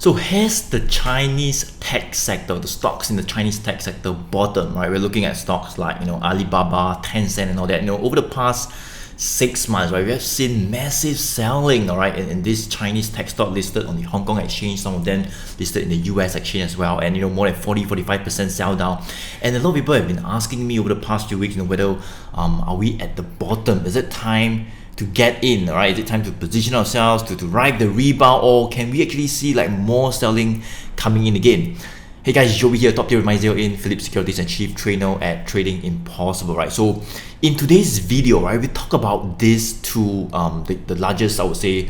So has the Chinese tech sector, the stocks in the Chinese tech sector bottom, right? We're looking at stocks like, Alibaba, Tencent and all that. Over the past 6 months, right, we have seen massive selling, all right, in this Chinese tech stock listed on the Hong Kong exchange, some of them listed in the US exchange as well, and more than 40-45% sell down. And a lot of people have been asking me over the past few weeks, whether are we at the bottom? Is it time to get in, all right? Is it time to position ourselves to ride the rebound, or can we actually see like more selling coming in again? Hey guys, Joey here, top tier with my zero in Philip Securities and Chief Trainer at Trading Impossible, right? So in today's video, right, we talk about these two, the largest, I would say,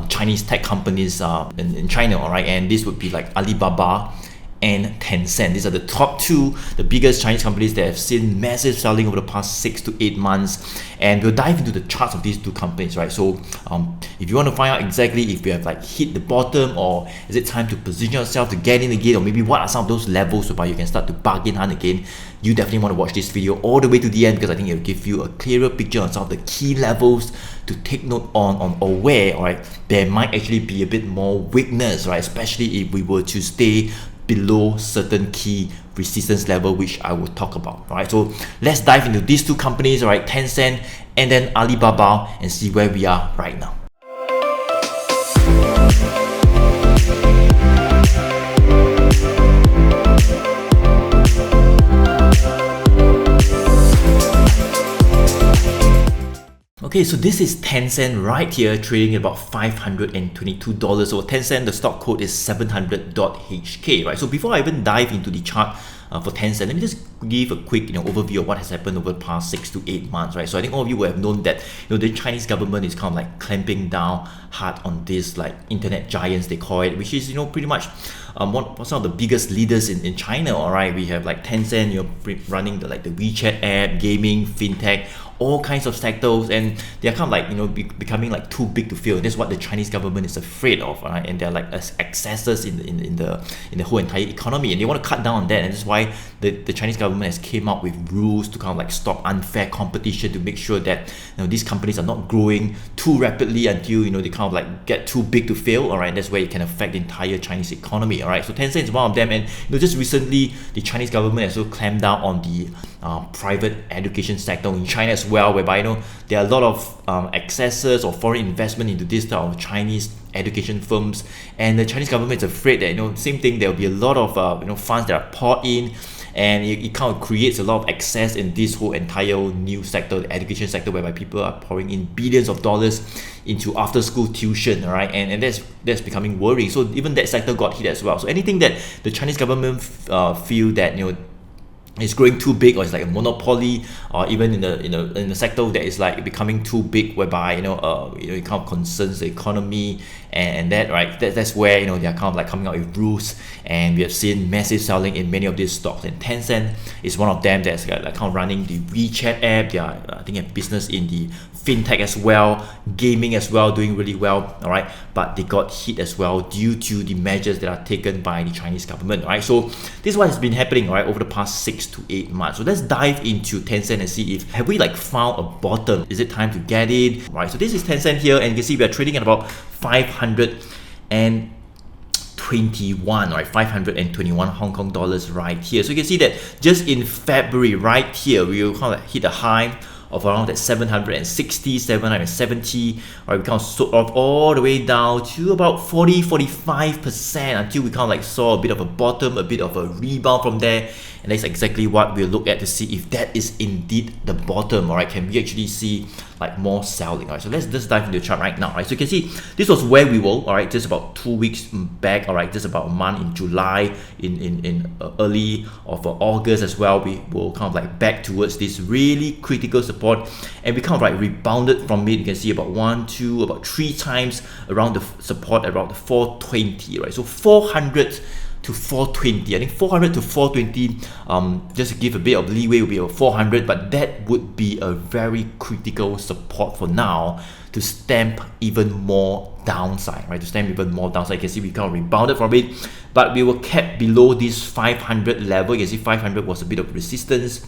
Chinese tech companies in China, all right? And this would be like Alibaba and Tencent. These are the top two, the biggest Chinese companies that have seen massive selling over the past 6 to 8 months. And we'll dive into the charts of these two companies, right? So if you want to find out exactly if we have like hit the bottom, or is it time to position yourself to get in again, or maybe what are some of those levels whereby you can start to bargain hunt again, you definitely want to watch this video all the way to the end, because I think it will give you a clearer picture on some of the key levels to take note on or where, all right, there might actually be a bit more weakness, right? Especially if we were to stay below certain key resistance level, which I will talk about. All right, so let's dive into these two companies, all right, Tencent and then Alibaba, and see where we are right now. Okay, so this is Tencent right here, trading at about $522. So Tencent, the stock code is 700.HK, right? So before I even dive into the chart for Tencent, let me just give a quick overview of what has happened over the past 6 to 8 months, right? So I think all of you will have known that the Chinese government is kind of like clamping down hard on these like internet giants, they call it, which is pretty much some of the biggest leaders in China. All right, we have like Tencent, running the WeChat app, gaming, fintech, all kinds of sectors, and they're kind of like becoming like too big to fail. That's what the Chinese government is afraid of, right? And they're like excesses in the whole entire economy, and they want to cut down on that. And that's why the Chinese government has came up with rules to kind of like stop unfair competition, to make sure that these companies are not growing too rapidly until they kind of like get too big to fail. All right, that's where it can affect the entire Chinese economy. All right, so Tencent is one of them, and just recently the Chinese government has also clamped down on the private education sector in China as well, whereby there are a lot of excesses or foreign investment into this type of Chinese education firms, and the Chinese government is afraid that same thing, there will be a lot of funds that are poured in, and it kind of creates a lot of excess in this whole entire new sector, the education sector, whereby people are pouring in billions of dollars into after school tuition, all right, and that's becoming worrying. So even that sector got hit as well. So anything that the Chinese government feel that it's growing too big, or it's like a monopoly, or even in the sector that is like becoming too big, whereby it kind of concerns the economy and that, right, that's where they're kind of like coming out with rules, and we have seen massive selling in many of these stocks. And Tencent is one of them that's like kind of running the WeChat app. They are, I think, have business in the fintech as well, gaming as well, doing really well, all right, but they got hit as well due to the measures that are taken by the Chinese government. All right, so this is what has been happening, all right, over the past 6 to 8 months. So let's dive into Tencent and see if have we like found a bottom. Is it time to get in? All right, so this is Tencent here, and you can see we are trading at about 521, right, 521 Hong Kong dollars right here. So you can see that just in February right here, we will kind of hit a high of around that 760, 770, right? We kind of sold off all the way down to about 40-45% until we kind of like saw a bit of a bottom, a bit of a rebound from there. And that's exactly what we'll look at to see if that is indeed the bottom. All right, can we actually see like more selling? All right, so let's just dive into the chart right now. Right, so you can see this was where we were. All right, just about 2 weeks back. All right, just about a month in July, in early of August as well. We were kind of like back towards this really critical support, and we kind of like rebounded from it. You can see about 1, 2, about 3 times around the support around the 420. Right, so 400 to 420. I think 400 to 420, just to give a bit of leeway, will be about 400, but that would be a very critical support for now to stamp even more downside, right? To stamp even more downside. You can see we kind of rebounded from it, but we were kept below this 500 level. You can see 500 was a bit of resistance.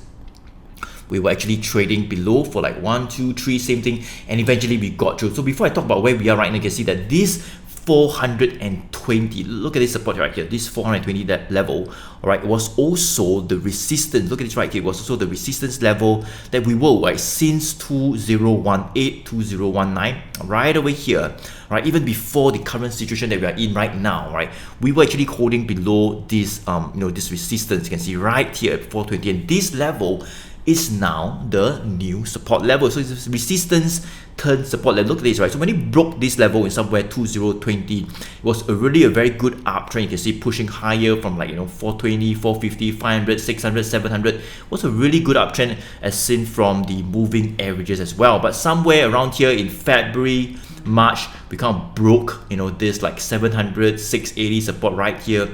We were actually trading below for like 1, 2, 3, same thing, and eventually we got through. So before I talk about where we are right now, you can see that this 420. Look at this support right here, this 420 that level, all right, was also the resistance. Look at this right here, it was also the resistance level that we were, right, since 2018, 2019, right over here, right, even before the current situation that we are in right now, right, we were actually holding below this, this resistance. You can see right here at 420, and this level is now the new support level. So it's resistance turn support level. Look at this, right? So when it broke this level in somewhere 2020, it was really a very good uptrend. You can see pushing higher from 420, 450, 500, 600, 700. It was a really good uptrend as seen from the moving averages as well. But somewhere around here in February, March, we kind of broke this 700, 680 support right here,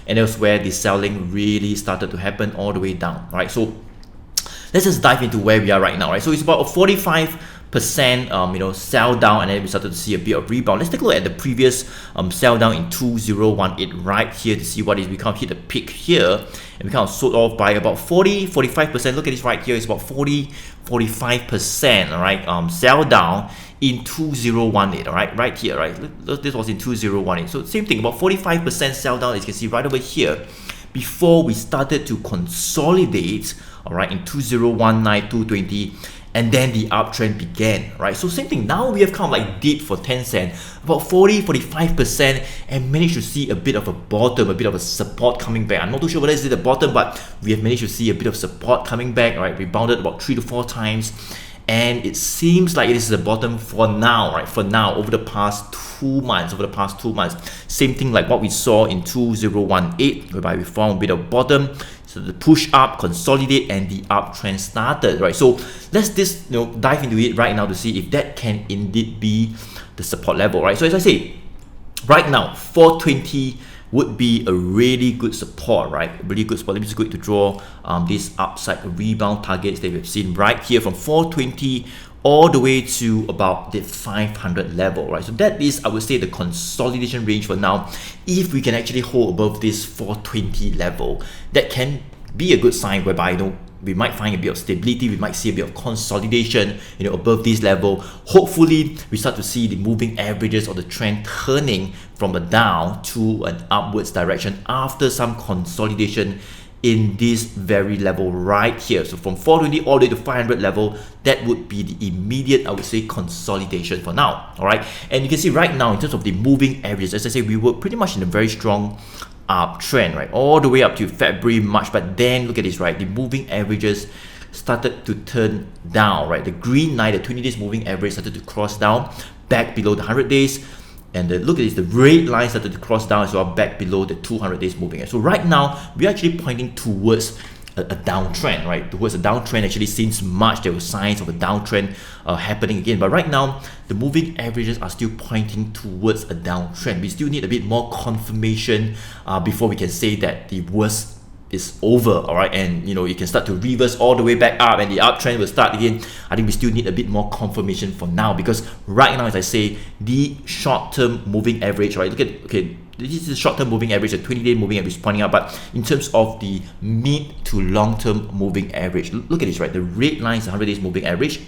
and that was where the selling really started to happen all the way down. All right, so let's just dive into where we are right now, right? So it's about a 45% sell down, and then we started to see a bit of rebound. Let's take a look at the previous sell down in 2018 right here to see what is. We kind of hit a peak here, and we kind of sold off by about 40-45%. Look at this right here, it's about 40-45%, all right, sell down in 2018, all right, right here, right? This was in 2018. So same thing, about 45% sell down, as you can see right over here, before we started to consolidate, all right, in 2019, 220, and then the uptrend began, right? So same thing, now we have kind of dipped for Tencent about 40-45% and managed to see a bit of a bottom, a bit of a support coming back. I'm not too sure whether it's the bottom, but we have managed to see a bit of support coming back, right? Rebounded about 3 to 4 times, and it seems like it is the bottom for now, right? For now, over the past 2 months, same thing like what we saw in 2018, whereby we found a bit of bottom. So the push up, consolidate, and the uptrend started, right? So let's just dive into it right now to see if that can indeed be the support level, right? So as I say, right now 420 would be a really good support, right? Really good support. Let me just go to draw these upside rebound targets that we've seen right here from 420 all the way to about the 500 level, right? So that is, I would say, the consolidation range for now. If we can actually hold above this 420 level, that can be a good sign whereby we might find a bit of stability, we might see a bit of consolidation above this level. Hopefully we start to see the moving averages or the trend turning from a down to an upwards direction after some consolidation in this very level right here. So from 420 all the way to 500 level, that would be the immediate, I would say, consolidation for now. All right, and you can see right now in terms of the moving averages, as I say, we were pretty much in a very strong uptrend, right, all the way up to February, March. But then look at this, right, the moving averages started to turn down, right? The green line, the 20 days moving average, started to cross down back below the 100 days. And look at this, the red line started to cross down as well, back below the 200 days moving average. So right now, we're actually pointing towards a downtrend, right? Towards a downtrend. Actually, since March, there were signs of a downtrend happening again. But right now, the moving averages are still pointing towards a downtrend. We still need a bit more confirmation before we can say that the worst is over, all right, and you can start to reverse all the way back up and the uptrend will start again. I think we still need a bit more confirmation for now, because right now, as I say, the short-term moving average, right, this is the short-term moving average, the 20-day moving average is pointing up, but in terms of the mid to long-term moving average, look at this, right, the red line is the 100 days moving average,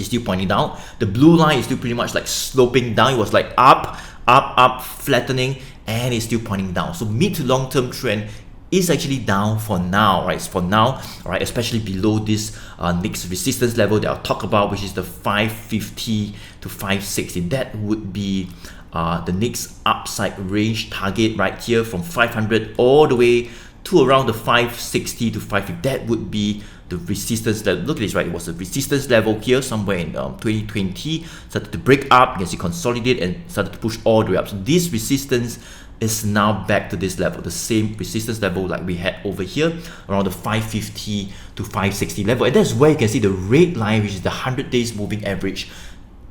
is still pointing down. The blue line is still pretty much sloping down. It was up, flattening, and it's still pointing down. So mid to long-term trend is actually down for now, right? For now, all right, especially below this next resistance level that I'll talk about, which is the 550 to 560. That would be the next upside range target right here, from 500 all the way to around the 560 to 550. That would be the resistance level. Look at this, right? It was a resistance level here somewhere in 2020. Started to break up. You can see consolidate and started to push all the way up. So this resistance is now back to this level, the same resistance level like we had over here, around the 550 to 560 level. And that's where you can see the red line, which is the 100 days moving average,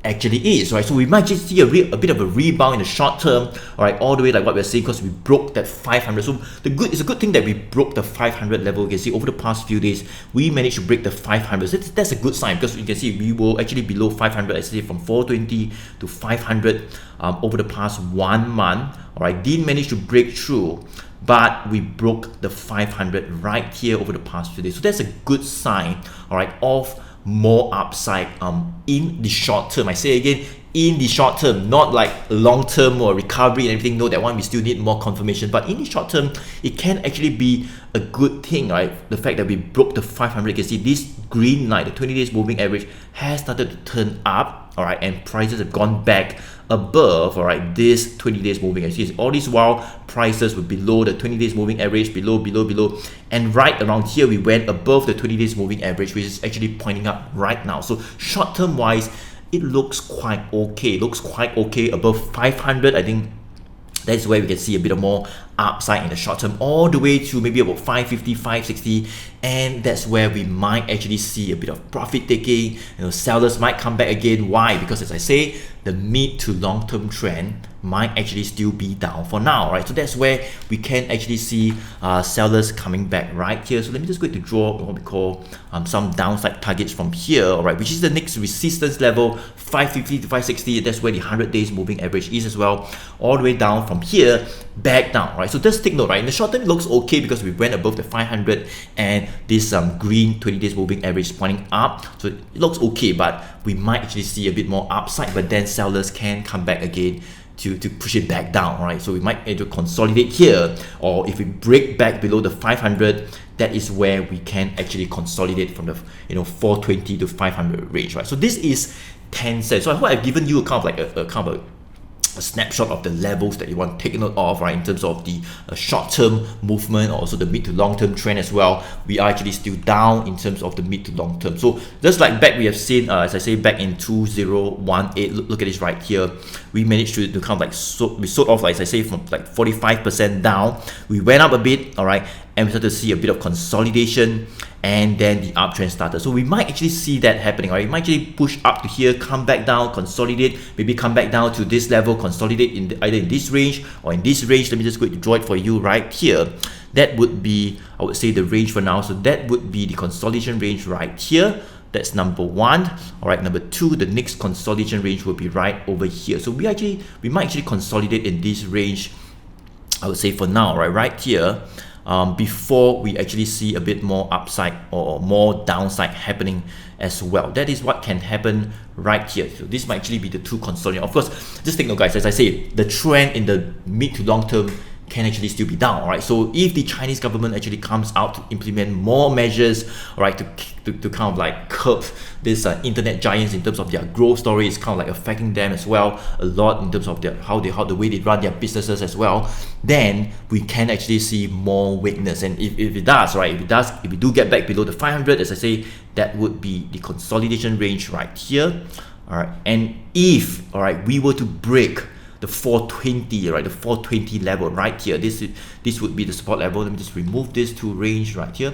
actually is, right? So we might just see a bit of a rebound in the short term, all right, all the way like what we're saying, because we broke that 500. So it's a good thing that we broke the 500 level. You can see over the past few days, we managed to break the 500. So that's a good sign, because you can see we were actually below 500, I say from 420 to 500 over the past 1 month, all right, didn't manage to break through, but we broke the 500 right here over the past few days. So that's a good sign, all right, of more upside in the short term. I say again, in the short term, not like long term or recovery and everything. No, that one we still need more confirmation. But in the short term, it can actually be a good thing, right? The fact that we broke the 500, you can see this green line, the 20 days moving average, has started to turn up, all right, and prices have gone back above, all right, this 20 days moving average. All this while, prices were below the 20 days moving average, below, and right around here, we went above the 20 days moving average, which is actually pointing up right now. So short term wise, it looks quite okay. It looks quite okay above 500. I think that's where we can see a bit of more upside in the short term, all the way to maybe about 550, 560, and that's where we might actually see a bit of profit taking. Sellers might come back again. Why? Because as I say, the mid to long term trend might actually still be down for now, right? So that's where we can actually see sellers coming back right here. So let me just go to draw what we call some downside targets from here, all right, which is the next resistance level, 550 to 560. That's where the 100 days moving average is as well, all the way down from here back down, right? So just take note, right? In the short term, it looks okay because we went above the 500 and this green 20 days moving average is pointing up. So it looks okay, but we might actually see a bit more upside, but then sellers can come back again to push it back down, right? So we might need to consolidate here, or if we break back below the 500, that is where we can actually consolidate from the 420 to 500 range, right? So this is Tencent. So I hope I've given you a kind of like a kind of a snapshot of the levels that you want to take note of, right, in terms of the short-term movement, or also the mid to long-term trend as well. We are actually still down in terms of the mid to long-term. So just like back we have seen, as I say, back in 2018, look at this right here. We managed to kind of like, we sold off, like, as I say, from like 45% down. We went up a bit, all right, and we started to see a bit of consolidation, and then the uptrend started. So we might actually see that happening, right? We might actually push up to here, come back down, consolidate, maybe come back down to this level, consolidate in either in this range or in this range. Let me just go to draw it for you right here. That would be, I would say, the range for now. So that would be the consolidation range right here. That's number one. All right, number two, the next consolidation range will be right over here. So we might actually consolidate in this range, I would say, for now, right here. Before we actually see a bit more upside or more downside happening as well. That is what can happen right here. So this might actually be the two consolidation. Of course, just take note, guys, as I say, the trend in the mid to long term can actually still be down, right? So if the Chinese government actually comes out to implement more measures, right, to kind of like curb this internet giants in terms of their growth story, it's kind of like affecting them as well a lot in terms of how the way they run their businesses as well, then we can actually see more weakness. And if it does, right, if we do get back below the 500, as I say, that would be the consolidation range right here, all right. And if, all right, we were to break the 420, right, the 420 level right here, this would be the support level. Let me just remove this to range right here.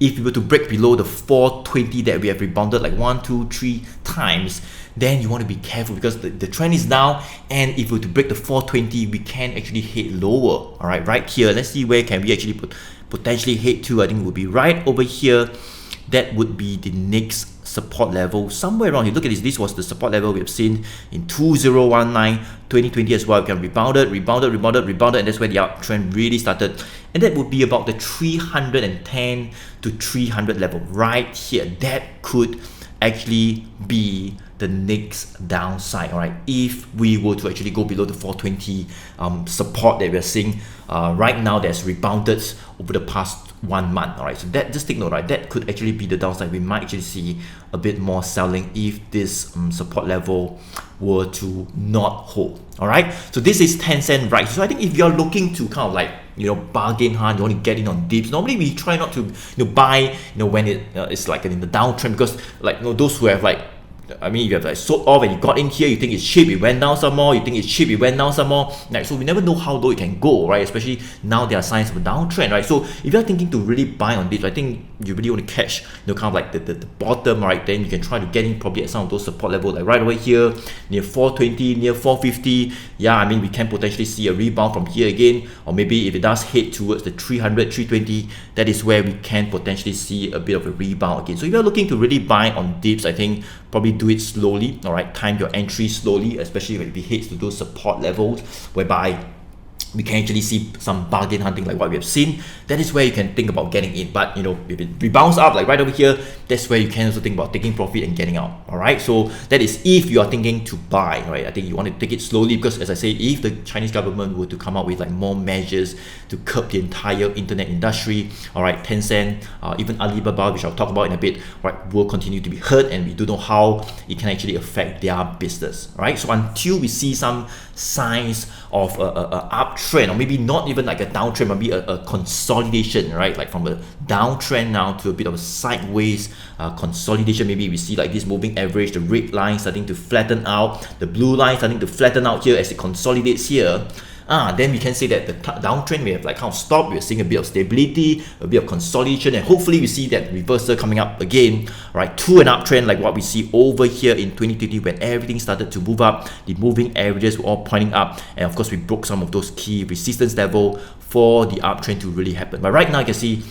If we were to break below the 420 that we have rebounded like 1, 2, 3 times, then you want to be careful because the trend is down, and if we were to break the 420, we can actually head lower. All right here, let's see where can we actually potentially head to. I think it would be right over here. That would be the next support level, somewhere around here. Look at this was the support level we have seen in 2019, 2020 as well. We can rebounded, and that's where the uptrend really started, and that would be about the 310 to 300 level right here. That could actually be the next downside, all right, if we were to actually go below the 420 support that we're seeing right now, that's rebounded over the past 1 month. All right, so that, just take note, right, that could actually be the downside. We might actually see a bit more selling if this support level were to not hold. All right, so this is Tencent, right? So I think if you're looking to kind of like bargain hard, you want to get in on dips, normally we try not to buy when it's like in the downtrend, because like those who have like, I mean, you have like sold off and you got in here, you think it's cheap, it went down some more, you think it's cheap, it went down some more. Like, so we never know how low it can go, right? Especially now there are signs of a downtrend, right? So if you're thinking to really buy on this, I think you really want to catch kind of like the bottom, right? Then you can try to get in probably at some of those support levels, like right over here, near 420, near 450. Yeah, I mean, we can potentially see a rebound from here again, or maybe if it does head towards the 300, 320, that is where we can potentially see a bit of a rebound again. So if you're looking to really buy on dips, I think probably do it slowly, all right? Time your entry slowly, especially when it hits to those support levels, whereby we can actually see some bargain hunting like what we have seen. That is where you can think about getting in. But if it rebounds up like right over here, that's where you can also think about taking profit and getting out. All right, so that is if you are thinking to buy. Right, I think you want to take it slowly, because as I say, if the Chinese government were to come out with like more measures to curb the entire internet industry, all right, Tencent, even Alibaba, which I'll talk about in a bit, right, will continue to be hurt, and we don't know how it can actually affect their business. Right, so until we see some signs of a uptrend, or maybe not even like a downtrend, maybe a consolidation, right, like from a downtrend now to a bit of a sideways consolidation. Maybe we see like this moving average, the red line starting to flatten out, the blue line starting to flatten out here as it consolidates here. Then we can say that the downtrend may have like kind of stopped. We're seeing a bit of stability, a bit of consolidation, and hopefully we see that reversal coming up again, right, to an uptrend like what we see over here in 2020 when everything started to move up. The moving averages were all pointing up, and of course we broke some of those key resistance level for the uptrend to really happen. But right now you can see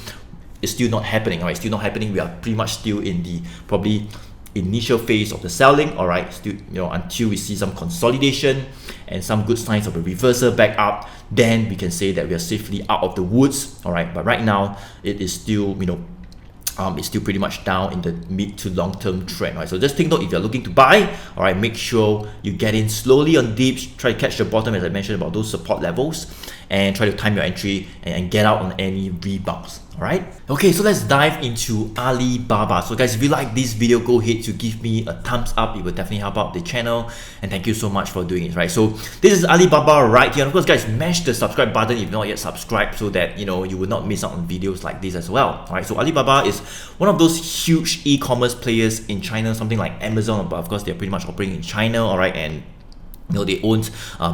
it's still not happening. Right, still not happening. We are pretty much still in the probably initial phase of the selling, all right, still, until we see some consolidation and some good signs of a reversal back up, then we can say that we are safely out of the woods. All right, but right now it is still, it's still pretty much down in the mid to long term trend. Right, so just take note, if you're looking to buy, all right, make sure you get in slowly on dips, try to catch the bottom as I mentioned about those support levels, and try to time your entry and get out on any rebounds. Alright, okay, so let's dive into Alibaba. So guys, if you like this video, go ahead to give me a thumbs up. It will definitely help out the channel, and thank you so much for doing it. Right, so this is Alibaba right here, and of course guys, smash the subscribe button if you're not yet subscribed, so that you will not miss out on videos like this as well. Alright, so Alibaba is one of those huge e-commerce players in China, something like Amazon, but of course they're pretty much operating in China. Alright, and they own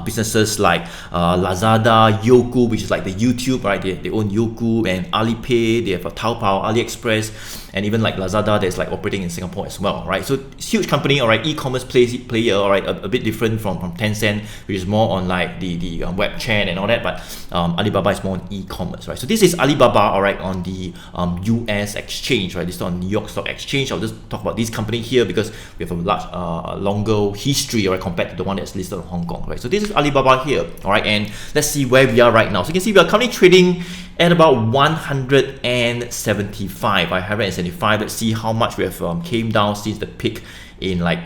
businesses like Lazada, Youku, which is like the YouTube, right? They own Youku and Alipay. They have a Taobao, AliExpress, and even like Lazada that's like operating in Singapore as well, right? So it's a huge company, all right, e-commerce player, all right, a bit different from Tencent, which is more on like the web chat and all that, but Alibaba is more on e-commerce, right? So this is Alibaba, all right, on the US exchange, right? This is on New York Stock Exchange. I'll just talk about this company here because we have a large, longer history, all right, compared to the one that's listed in Hong Kong, right? So this is Alibaba here, all right, and let's see where we are right now. So you can see we are currently trading at about 175, right? 175. Let's see how much we have came down since the peak in like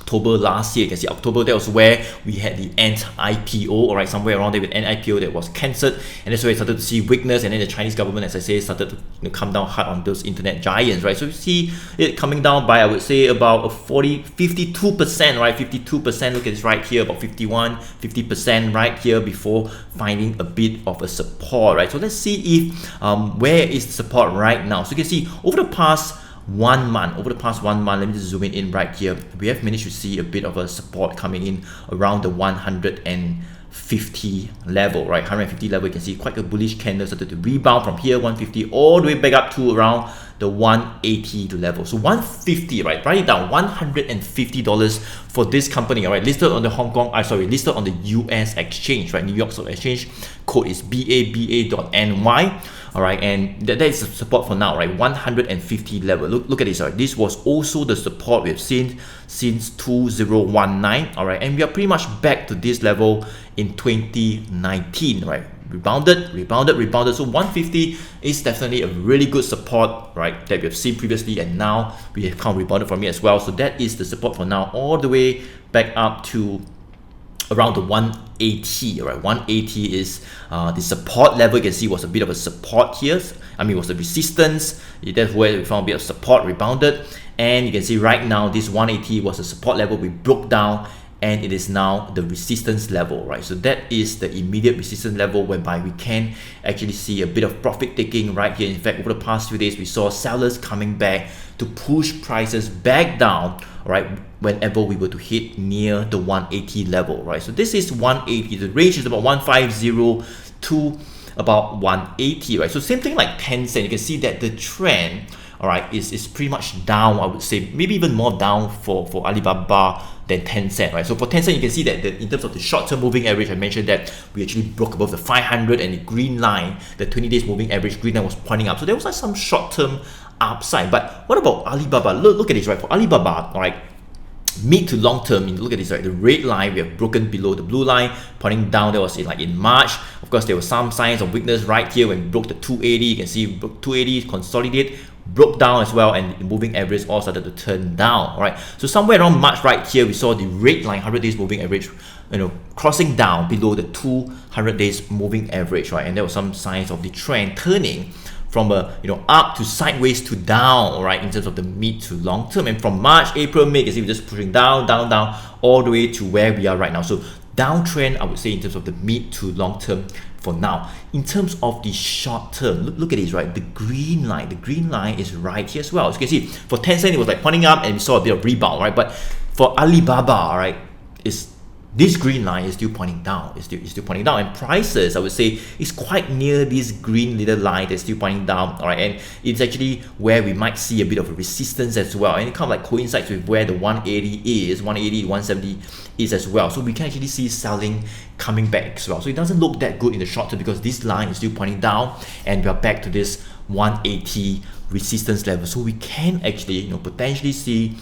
October last year. You can see October, that was where we had the Ant IPO, all right, somewhere around there with Ant IPO that was cancelled, and that's where we started to see weakness, and then the Chinese government, as I say, started to come down hard on those internet giants, right? So you see it coming down by, I would say, about a 52%, right? 52%, look at this right here, about 50% right here before finding a bit of a support, right? So let's see if, where is the support right now? So you can see over the past 1 month, let me just zoom in right here, we have managed to see a bit of a support coming in around the 150 level, right? 150 level, you can see quite a bullish candle started to rebound from here, 150 all the way back up to around the 180 level. So 150, right? Write it down, $150 for this company, all right? Listed on the listed on the US exchange, right? New York Stock Exchange. Code is BABA.NY. All right, and that is the support for now, right? 150 level. Look at this, right? This was also the support we've seen since 2019, all right? And we are pretty much back to this level in 2019, right? Rebounded. So 150 is definitely a really good support, right, that we have seen previously, and now we have kind of rebounded from it as well. So that is the support for now, all the way back up to around the 180, right? 180 is the support level. You can see was a bit of a support here. I mean, it was a resistance. That's where we found a bit of support, rebounded, and you can see right now this 180 was a support level. We broke down, and it is now the resistance level, right? So that is the immediate resistance level whereby we can actually see a bit of profit taking right here. In fact, over the past few days, we saw sellers coming back to push prices back down, all right, whenever we were to hit near the 180 level, right? So this is 180. The range is about 150 to about 180, right? So same thing like Tencent. You can see that the trend, all right, is pretty much down. I would say maybe even more down for Alibaba than Tencent, right? So for Tencent, you can see that in terms of the short-term moving average, I mentioned that we actually broke above the 500, and the green line, the 20 days moving average green line was pointing up. So there was like some short-term upside. But what about Alibaba? Look at this, right? For Alibaba, all right, mid to long term, look at this, right? The red line, we have broken below the blue line, pointing down. That was in March. Of course, there were some signs of weakness right here when we broke the 280. You can see we broke 280, consolidate, broke down as well, and the moving average all started to turn down. All right, so somewhere around March right here, we saw the red line, 100 days moving average, crossing down below the 200 days moving average, right? And there were some signs of the trend turning from a up to sideways to down, right, in terms of the mid to long term. And from March, April, May, you see we're just pushing down, down, down, all the way to where we are right now. So downtrend, I would say, in terms of the mid to long term for now. In terms of the short term, look at this, right? The green line is right here as well. As you can see, for Tencent, it was like pointing up and we saw a bit of rebound, right? But for Alibaba, right, this green line is still pointing down. It's still pointing down, and prices, I would say, is quite near this green little line that's still pointing down. All right, and it's actually where we might see a bit of a resistance as well, and it kind of like coincides with where the 180 is, 180, 170 is as well. So we can actually see selling coming back as well. So it doesn't look that good in the short term because this line is still pointing down, and we are back to this 180 resistance level. So we can actually, potentially see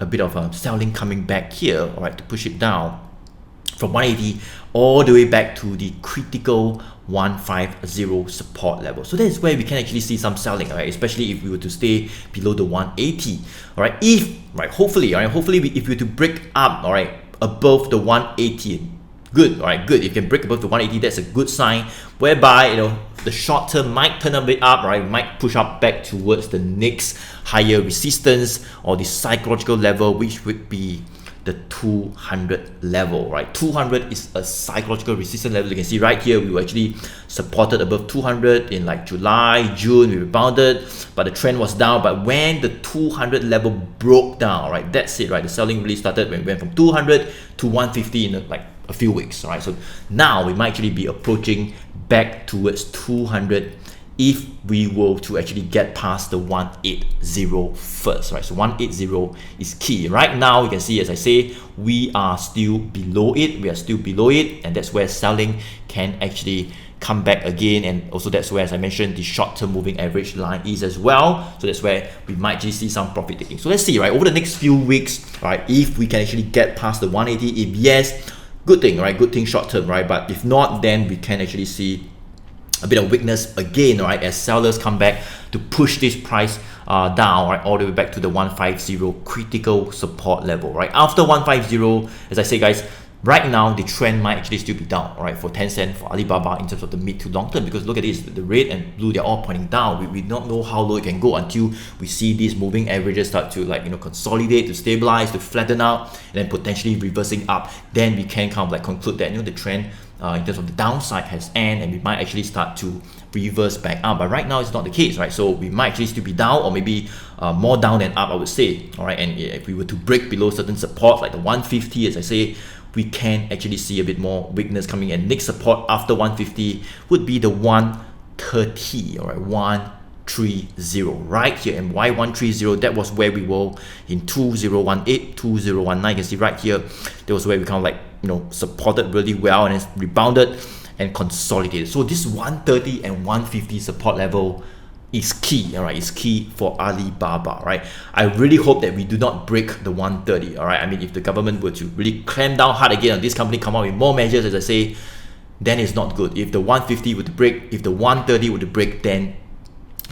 a bit of selling coming back here. All right, to push it down from 180 all the way back to the critical 150 support level. So that is where we can actually see some selling, right? Especially if we were to stay below the 180. All right, hopefully, if we were to break up, all right, above the 180, good. All right, good. If you can break above the 180, that's a good sign, whereby the short term might turn a bit up, right? Might push up back towards the next higher resistance or the psychological level, which would be the 200 level, right? 200 is a psychological resistance level. You can see right here, we were actually supported above 200 in like July, June, we rebounded, but the trend was down. But when the 200 level broke down, right, that's it, right? The selling really started when we went from 200 to 150 in like a few weeks, right? So now we might actually be approaching back towards 200 if we were to actually get past the 180 first, right? So 180 is key. Right now, you can see, as I say, we are still below it. And that's where selling can actually come back again. And also that's where, as I mentioned, the short-term moving average line is as well. So that's where we might actually see some profit taking. So let's see, right? Over the next few weeks, right, if we can actually get past the 180, if yes, good thing, right? Good thing short-term, right? But if not, then we can actually see a bit of weakness again, right, as sellers come back to push this price down, right, all the way back to the 150 critical support level, right? After 150, as I say, guys, right now the trend might actually still be down, right, for Tencent, for Alibaba, in terms of the mid to long term, because look at this, the red and blue, they're all pointing down. We don't know how low it can go until we see these moving averages start to consolidate, to stabilize, to flatten out, and then potentially reversing up. Then we can kind of conclude that the trend in terms of the downside has ended, and we might actually start to reverse back up. But right now it's not the case, right? So we might actually still be down, or maybe more down than up, I would say. All right, and if we were to break below certain support like the 150, as I say, we can actually see a bit more weakness coming. And next support after 150 would be the 130, all right, 130 right here. And why 130? That was where we were in 2018, 2019. You can see right here, that was where we kind of supported really well and it's rebounded and consolidated. So this 130 and 150 support level is key, all right? It's key for Alibaba, right? I really hope that we do not break the 130, all right? I mean, if the government were to really clamp down hard again on this company, come out with more measures, as I say, then it's not good. If the 150 were to break, if the 130 were to break, then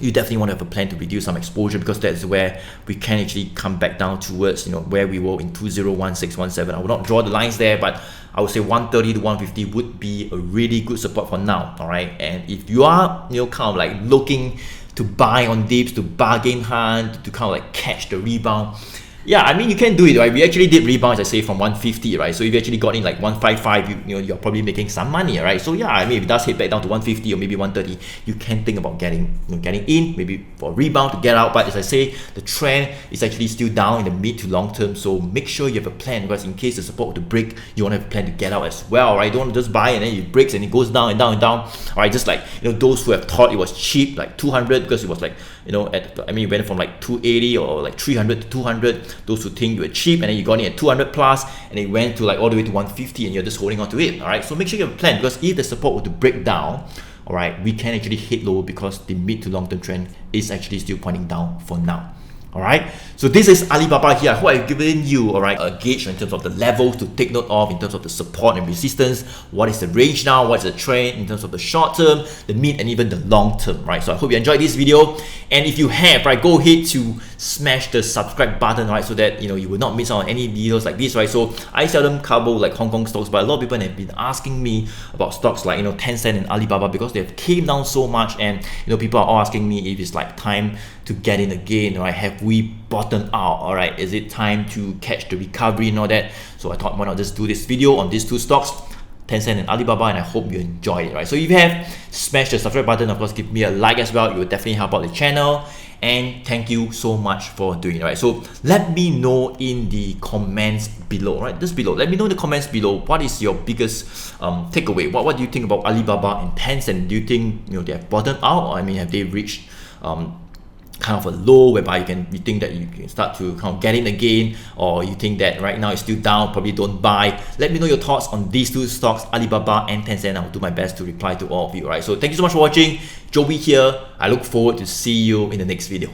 you definitely want to have a plan to reduce some exposure, because that's where we can actually come back down towards where we were in 2016-17. I will not draw the lines there, but I would say 130 to 150 would be a really good support for now, all right? And if you are kind of looking to buy on dips, to bargain hunt, to kind of catch the rebound, yeah, I mean, you can do it, right? We actually did rebound, as I say, from 150, right? So if you actually got in 155, you're probably making some money, right? So yeah, I mean, if it does hit back down to 150 or maybe 130, you can think about getting in, maybe for a rebound to get out. But as I say, the trend is actually still down in the mid to long term. So make sure you have a plan, because in case the support were to break, you want to have a plan to get out as well, right? You don't want to just buy and then it breaks and it goes down and down and down. All right, just those who have thought it was cheap, 200, because it was it went from 280 or 300 to 200. Those who think you were cheap and then you got in at 200 plus and it went to all the way to 150 and you're just holding on to it. All right, so make sure you have a plan, because if the support were to break down, all right, we can actually hit lower, because the mid to long term trend is actually still pointing down for now. Alright, so this is Alibaba here. I hope I've given you, alright, a gauge in terms of the levels to take note of, in terms of the support and resistance. What is the range now? What is the trend in terms of the short term, the mid, and even the long term, right? So I hope you enjoyed this video. And if you have, right, go ahead to smash the subscribe button, right, so that you will not miss out on any videos like this, right? So I seldom cover like Hong Kong stocks, but a lot of people have been asking me about stocks like Tencent and Alibaba because they've came down so much, and people are all asking me if it's like time to get in again, right? Have we bottomed out? All right, is it time to catch the recovery and all that? So I thought, why not just do this video on these two stocks, Tencent and Alibaba, and I hope you enjoyed it, right? So if you have, smash the subscribe button. Of course, give me a like as well. It will definitely help out the channel. And thank you so much for doing it, right? So let me know in the comments below, right? Just below. Let me know in the comments below, what is your biggest takeaway? What do you think about Alibaba and Tencent? Do you think they have bottomed out, or have they reached kind of a low whereby you think that you can start to kind of get in again, or you think that right now it's still down, probably don't buy? Let me know your thoughts on these two stocks, Alibaba and Tencent. I'll do my best to reply to all of you, right? So thank you so much for watching. Joey here. I look forward to see you in the next video.